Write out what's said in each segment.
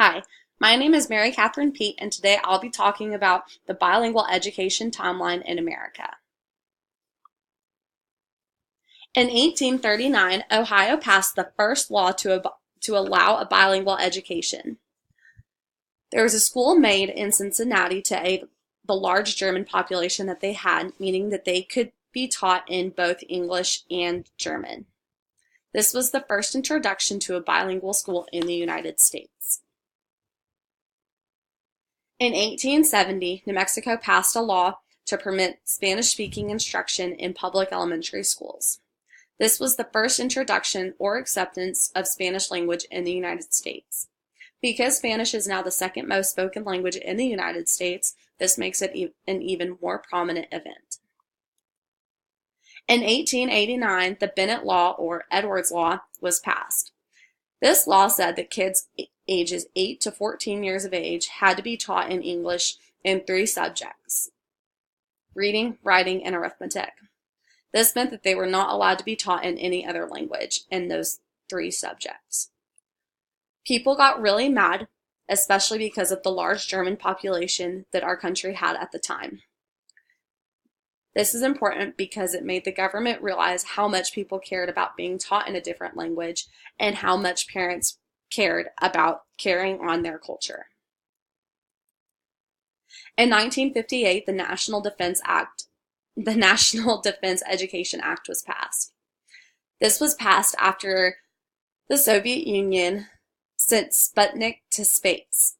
Hi, my name is Mary-Katherine and today I'll be talking about the bilingual education timeline in America. In 1839, Ohio passed the first law to allow a bilingual education. There was a school made in Cincinnati to aid the large German population that they had, meaning that they could be taught in both English and German. This was the first introduction to a bilingual school in the United States. In 1870, New Mexico passed a law to permit Spanish-speaking instruction in public elementary schools. This was the first introduction or acceptance of Spanish language in the United States. Because Spanish is now the second most spoken language in the United States, this makes it an even more prominent event. In 1889, the Bennett Law, or Edwards Law, was passed. This law said that kids ages 8 to 14 years of age had to be taught in English in 3 subjects: reading, writing, and arithmetic. This meant that they were not allowed to be taught in any other language in those 3 subjects. People got really mad, especially because of the large German population that our country had at the time. This is important because it made the government realize how much people cared about being taught in a different language and how much parents cared about carrying on their culture. In 1958, the National Defense Education Act was passed. This was passed after the Soviet Union sent Sputnik to space.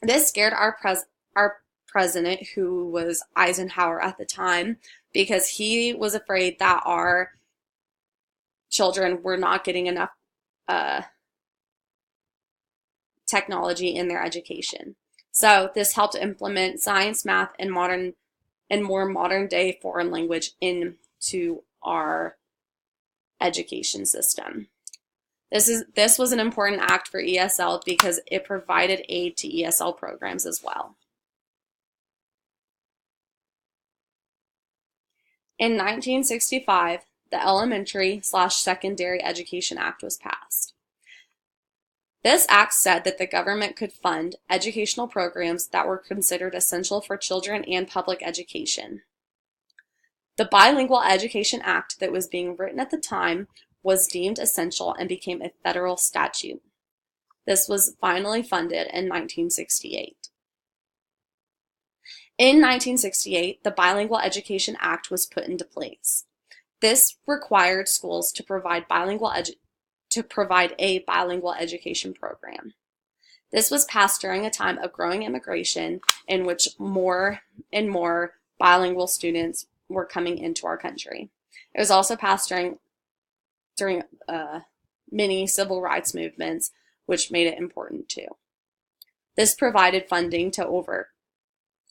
This scared our president, who was Eisenhower at the time, because he was afraid that our children were not getting enough technology in their education. So this helped implement science, math, and more modern day foreign language into our education system. This was an important act for ESL because it provided aid to ESL programs as well. In 1965, the Elementary/Secondary Education Act was passed. This act said that the government could fund educational programs that were considered essential for children and public education. The Bilingual Education Act that was being written at the time was deemed essential and became a federal statute. This was finally funded in 1968. In 1968, the Bilingual Education Act was put into place. This required schools to provide a bilingual education program. This was passed during a time of growing immigration in which more and more bilingual students were coming into our country. It was also passed during many civil rights movements, which made it important too. This provided funding to over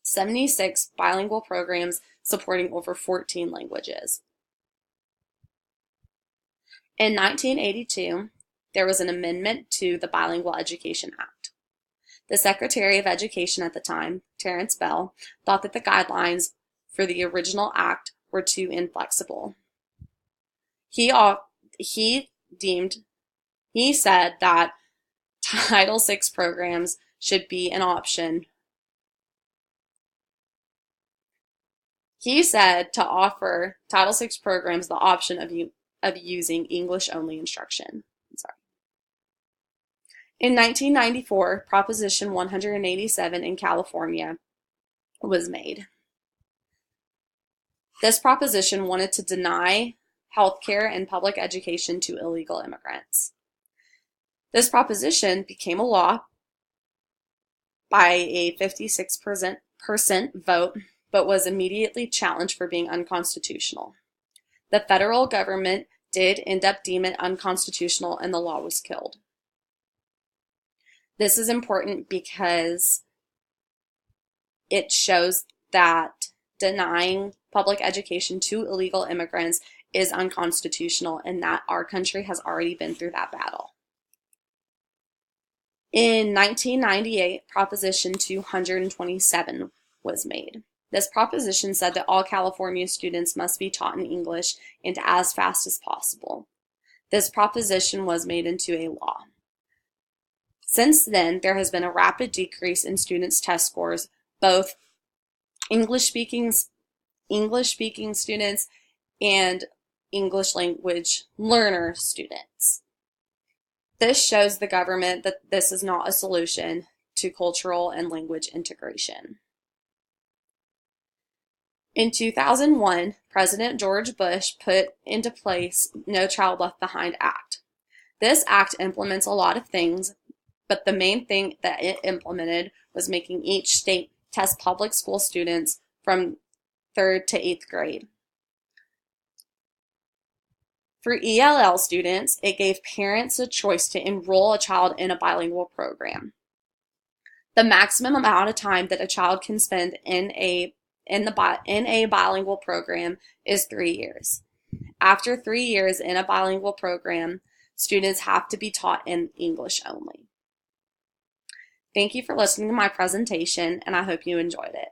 76 bilingual programs supporting over 14 languages. In 1982, there was an amendment to the Bilingual Education Act. The Secretary of Education at the time, Terrence Bell, thought that the guidelines for the original act were too inflexible. He said that Title VI programs should be an option. He said to offer Title VI programs the option of using English-only instruction. In 1994, Proposition 187 in California was made. This proposition wanted to deny health care and public education to illegal immigrants. This proposition became a law by a 56% vote, but was immediately challenged for being unconstitutional. The federal government did end up deeming it unconstitutional, and the law was killed. This is important because it shows that denying public education to illegal immigrants is unconstitutional and that our country has already been through that battle. In 1998, Proposition 227 was made. This proposition said that all California students must be taught in English and as fast as possible. This proposition was made into a law. Since then, there has been a rapid decrease in students' test scores, both English-speaking students and English language learner students. This shows the government that this is not a solution to cultural and language integration. In 2001, President George Bush put into place No Child Left Behind Act. This act implements a lot of things, but the main thing that it implemented was making each state test public school students from 3rd to 8th grade. For ELL students, it gave parents a choice to enroll a child in a bilingual program. The maximum amount of time that a child can spend in a bilingual program is 3 years. After 3 years in a bilingual program, students have to be taught in English only. Thank you for listening to my presentation, and I hope you enjoyed it.